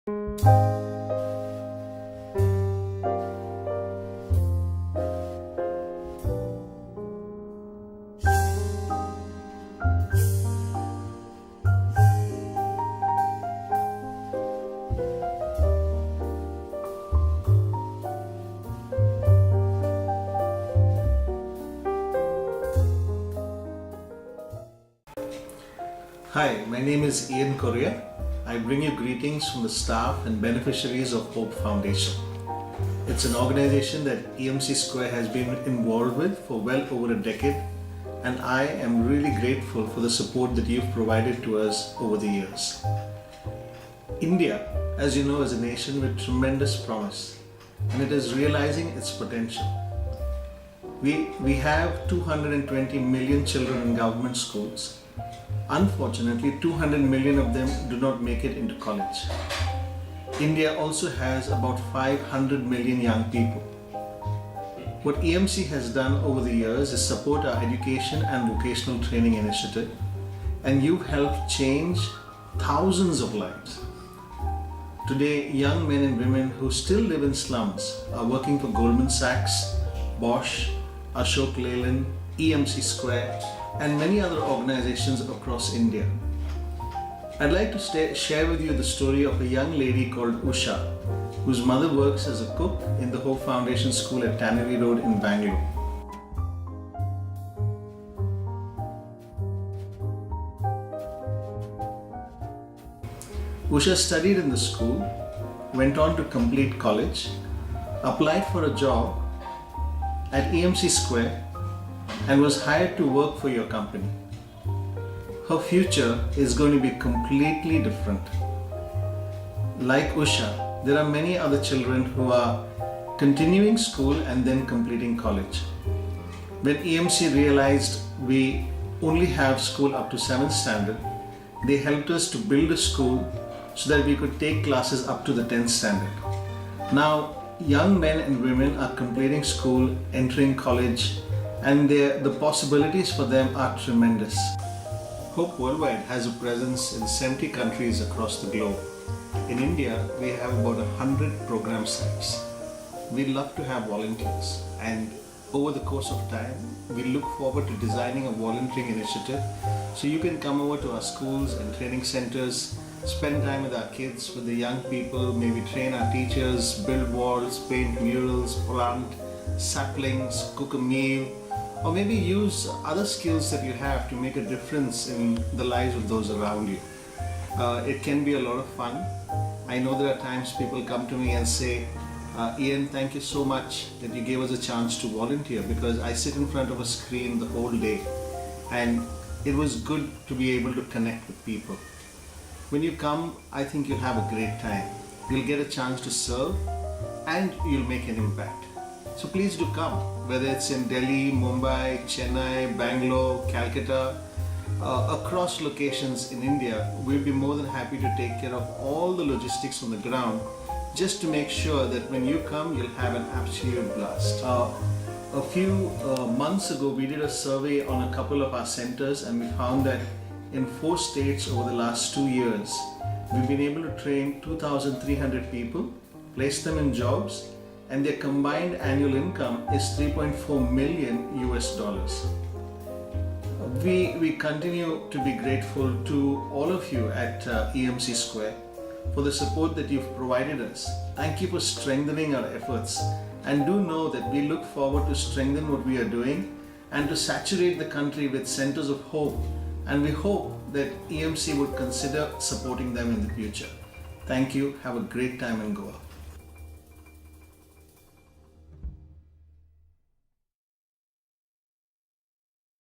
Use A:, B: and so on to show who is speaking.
A: Hi, my name is Ian Correa. I bring you greetings from the staff and beneficiaries of Hope Foundation. It's an organization that EMC Square has been involved with for well over a decade, and I am really grateful for the support that you've provided to us over the years. India, as you know, is a nation with tremendous promise, and it is realizing its potential. We have 220 million children in government schools. Unfortunately, 200 million of them do not make it into college. India also has about 500 million young people. What EMC has done over the years is support our education and vocational training initiative, and you've helped change thousands of lives. Today, young men and women who still live in slums are working for Goldman Sachs, Bosch, Ashok Leyland, EMC Square, and many other organizations across India. I'd like to share with you the story of a young lady called Usha, whose mother works as a cook in the Hope Foundation School at Tannery Road in Bangalore. Usha studied in the school, went on to complete college, applied for a job at EMC Square, and was hired to work for your company. Her future is going to be completely different. Like Usha, there are many other children who are continuing school and then completing college. When EMC realized we only have school up to 7th standard, they helped us to build a school so that we could take classes up to the 10th standard. Now, young men and women are completing school, entering college, and the possibilities for them are tremendous. Hope Worldwide has a presence in 70 countries across the globe. In India, we have about 100 program sites. We love to have volunteers, and over the course of time, we look forward to designing a volunteering initiative so you can come over to our schools and training centers, spend time with our kids, with the young people, maybe train our teachers, build walls, paint murals, plant saplings, cook a meal, or maybe use other skills that you have to make a difference in the lives of those around you. It can be a lot of fun. I know there are times people come to me and say, Ian, thank you so much that you gave us a chance to volunteer, because I sit in front of a screen the whole day, and it was good to be able to connect with people. When you come, I think you'll have a great time. You'll get a chance to serve, and you'll make an impact. So please do come, whether it's in Delhi, Mumbai, Chennai, Bangalore, Calcutta, across locations in India. We'll be more than happy to take care of all the logistics on the ground, just to make sure that when you come, you'll have an absolute blast. A few months ago, we did a survey on a couple of our centers, and we found that in 4 states over the last 2 years, we've been able to train 2,300 people, place them in jobs, and their combined annual income is $3.4 million. We continue to be grateful to all of you at EMC Square for the support that you've provided us. Thank you for strengthening our efforts, and do know that we look forward to strengthen what we are doing and to saturate the country with centers of hope, and we hope that EMC would consider supporting them in the future. Thank you. Have a great time in Goa.